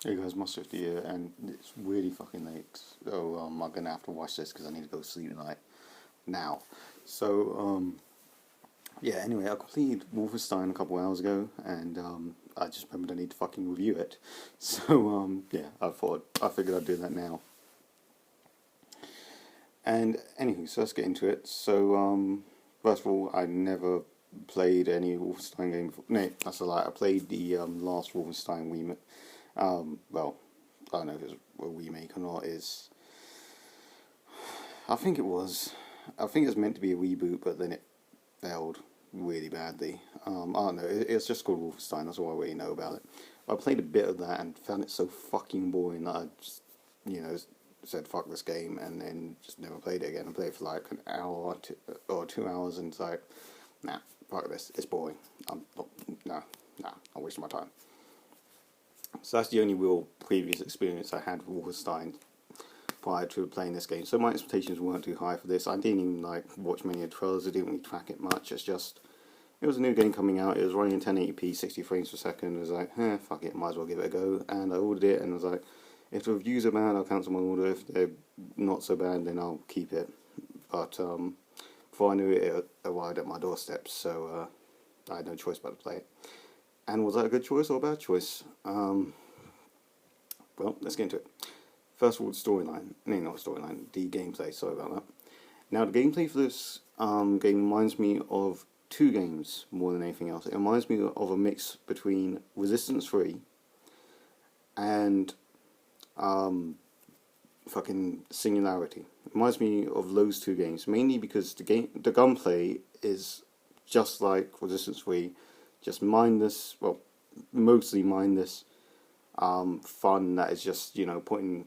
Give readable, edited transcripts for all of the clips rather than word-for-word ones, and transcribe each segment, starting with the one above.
Hey guys, Mustard here, and it's really fucking late. So I'm gonna have to watch this because I need to go to sleep tonight. Now, so yeah. Anyway, I completed Wolfenstein a couple hours ago, and I just remembered I need to fucking review it. So yeah, I figured I'd do that now. And anywho, so let's get into it. So first of all, I never played any Wolfenstein game before. No, that's a lie. I played the last Wolfenstein remake. Well, I don't know if it's a remake or not. Is I think it was. I think it was meant to be a reboot, but then it failed really badly. I don't know. It's just called Wolfenstein. That's all I really know about it. I played a bit of that and found it so fucking boring that I just, said fuck this game and then just never played it again. I played it for like an hour or 2 hours and it's like, nah, fuck this. It's boring. I'm wasting my time. So that's the only real previous experience I had with Wolfenstein prior to playing this game. So my expectations weren't too high for this. I didn't even watch many of the trailers. I didn't really track it much. It was a new game coming out. It was running in 1080p, 60 frames per second. I was like, fuck it, might as well give it a go. And I ordered it, and I was like, if the reviews are bad, I'll cancel my order. If they're not so bad, then I'll keep it. But before I knew it, it arrived at my doorstep, so I had no choice but to play it. And was that a good choice or a bad choice? Well, let's get into it. First of all, the storyline. No, not storyline, the gameplay, sorry about that. Now, the gameplay for this game reminds me of two games more than anything else. It reminds me of a mix between Resistance 3 and fucking Singularity. It reminds me of those two games, mainly because the gunplay is just like Resistance 3, just mindless, well, mostly mindless fun that is just, putting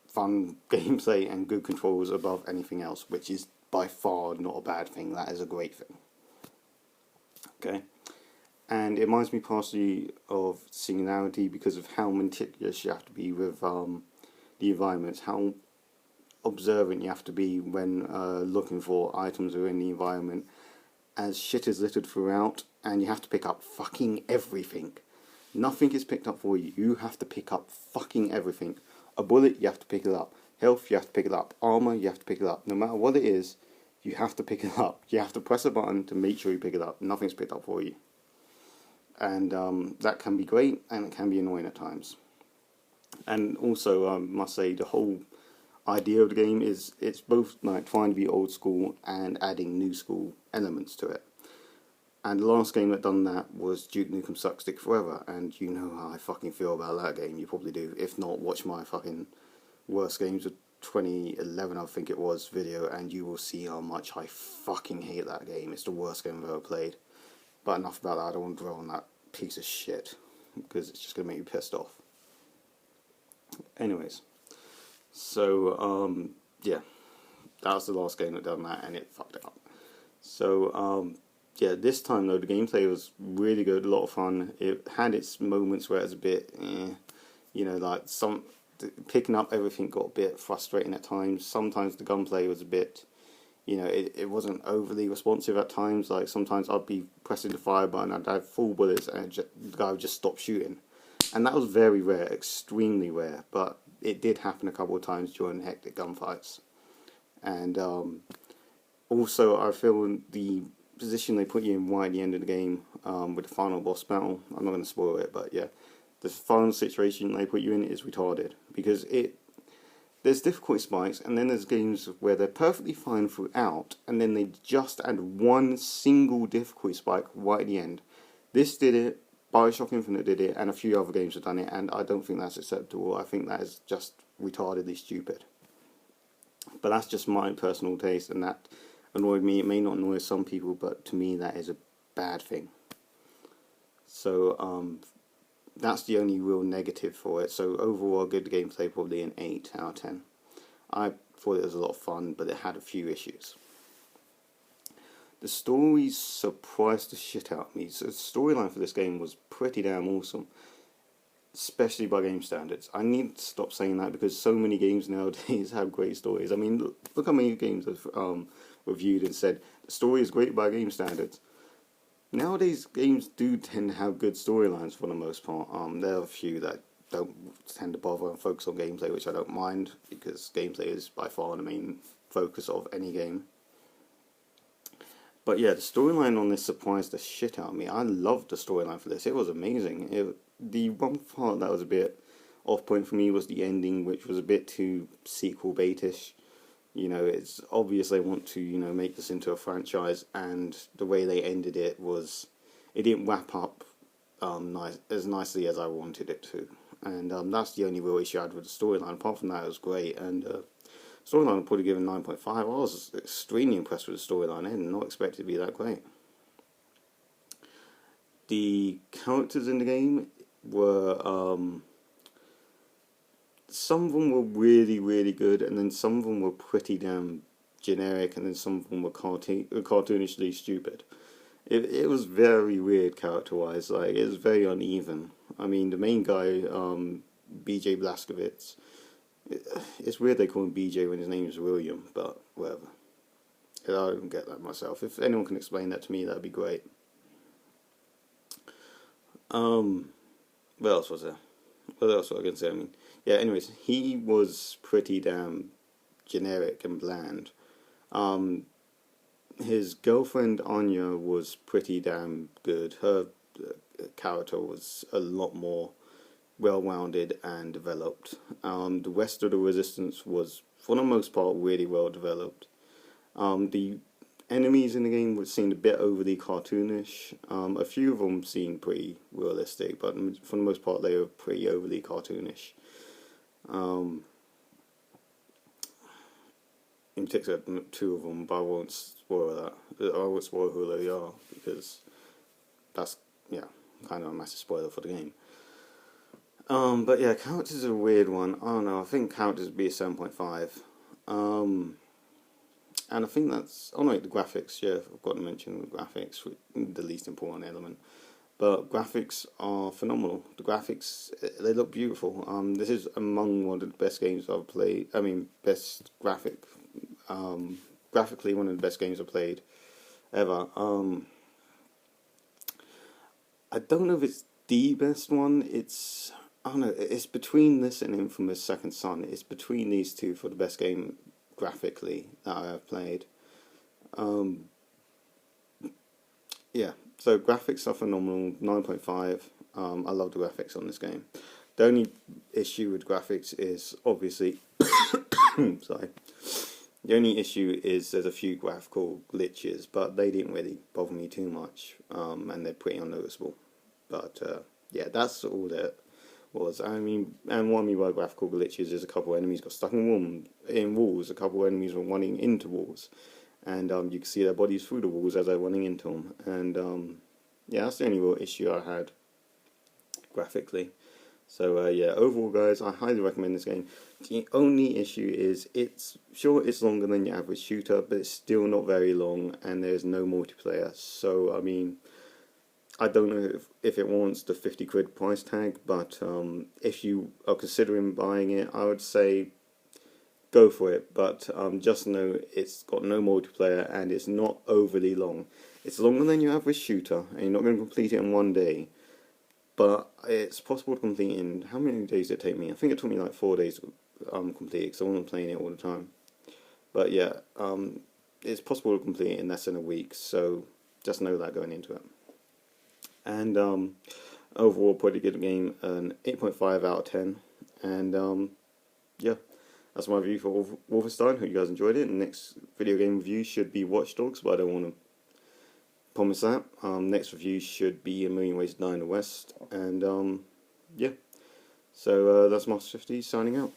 fun gameplay and good controls above anything else, which is by far not a bad thing. That is a great thing. Okay, and it reminds me partially of Singularity because of how meticulous you have to be with the environments, how observant you have to be when looking for items within the environment, as shit is littered throughout, and you have to pick up fucking everything. Nothing is picked up for you. You have to pick up fucking everything. A bullet, you have to pick it up. Health, you have to pick it up. Armor, you have to pick it up. No matter what it is, you have to pick it up. You have to press a button to make sure you pick it up. Nothing's picked up for you. And that can be great, and it can be annoying at times. And also, I must say, the whole idea of the game is it's both like trying to be old school and adding new school elements to it. And the last game that done that was Duke Nukem Suck Stick Forever, and you know how I fucking feel about that game. You probably do. If not, watch my fucking worst games of 2011, I think it was, video, and you will see how much I fucking hate that game. It's the worst game I've ever played. But enough about that. I don't want to dwell on that piece of shit because it's just going to make you pissed off. Anyways, so yeah, that was the last game that done that, and it fucked it up. So yeah, this time though, the gameplay was really good, a lot of fun. It had its moments where it was a bit, like picking up everything got a bit frustrating at times. Sometimes the gunplay was a bit, it wasn't overly responsive at times. Like sometimes I'd be pressing the fire button, I'd have full bullets, and the guy would just stop shooting. And that was very rare, extremely rare, but it did happen a couple of times during hectic gunfights. And also, I feel the position they put you in right at the end of the game with the final boss battle, I'm not going to spoil it, but yeah, the final situation they put you in is retarded, because there's difficulty spikes, and then there's games where they're perfectly fine throughout, and then they just add one single difficulty spike right at the end. This did it, Bioshock Infinite did it, and a few other games have done it, and I don't think that's acceptable. I think that is just retardedly stupid. But that's just my personal taste, and that annoyed me. It may not annoy some people, but to me that is a bad thing. So that's the only real negative for it. So overall, good gameplay, probably an 8 out of 10. I thought it was a lot of fun, but it had a few issues. The story surprised the shit out of me. So the storyline for this game was pretty damn awesome, especially by game standards. I need to stop saying that because so many games nowadays have great stories. I mean, look how many games I've reviewed and said the story is great by game standards. Nowadays, games do tend to have good storylines for the most part. There are a few that don't tend to bother and focus on gameplay, which I don't mind, because gameplay is by far the main focus of any game. But yeah, the storyline on this surprised the shit out of me. I loved the storyline for this. It was amazing. The one part that was a bit off-point for me was the ending, which was a bit too sequel baitish. You know, it's obvious they want to, you know, make this into a franchise, and the way they ended it was, it didn't wrap up as nicely as I wanted it to. And that's the only real issue I had with the storyline. Apart from that, it was great. And storyline I'd probably given 9.5. I was extremely impressed with the storyline. I did not expect it to be that great. The characters in the game were, some of them were really, really good, and then some of them were pretty damn generic, and then some of them were cartoonishly stupid. It was very weird character-wise. Like, it was very uneven. I mean, the main guy, BJ Blazkowicz, it's weird they call him BJ when his name is William, but whatever. I don't get that myself. If anyone can explain that to me, that'd be great. What else was there? What else was I going to say? I mean, yeah, anyways, he was pretty damn generic and bland. His girlfriend, Anya, was pretty damn good. Her character was a lot more well-rounded and developed. The rest of the Resistance was, for the most part, really well-developed. The enemies in the game seemed a bit overly cartoonish. A few of them seemed pretty realistic, but for the most part, they were pretty overly cartoonish. In particular, two of them, but I won't spoil that. I won't spoil who they are, because that's, yeah, kind of a massive spoiler for the game. But yeah, characters are a weird one. I don't know, I think characters would be a 7.5. And I think that's, oh no, the graphics, yeah, I've got to mention the graphics, the least important element. But graphics are phenomenal. The graphics, they look beautiful. This is among one of the best games I've played. I mean, graphically one of the best games I've played ever. I don't know if it's the best one. It's, I don't know, it's between this and Infamous Second Son. It's between these two for the best game graphically that I have played. Yeah, so graphics are phenomenal, 9.5. I love the graphics on this game. The only issue with graphics is obviously, sorry, the only issue is there's a few graphical glitches, but they didn't really bother me too much, and they're pretty unnoticeable. But yeah, that's all that was. I mean, and what I mean by graphical glitches is a couple of enemies got stuck in walls, a couple of enemies were running into walls, and you can see their bodies through the walls as they're running into them. And yeah, that's the only real issue I had graphically. So yeah, overall guys, I highly recommend this game. The only issue is, it's longer than your average shooter, but it's still not very long, and there's no multiplayer. So I mean, I don't know if it warrants the 50 quid price tag, but if you are considering buying it, I would say go for it. But just know it's got no multiplayer, and it's not overly long. It's longer than your average shooter, and you're not going to complete it in one day. But it's possible to complete in, how many days did it take me? I think it took me like 4 days to complete it, because I wasn't playing it all the time. But yeah, it's possible to complete it in less than a week, so just know that going into it. And overall, probably give the game an 8.5 out of 10. And yeah, that's my review for Wolfenstein. Hope you guys enjoyed it. The next video game review should be Watch Dogs, but I don't want to promise that. Next review should be A Million Ways to Die in the West. And yeah, so that's Master 50 signing out.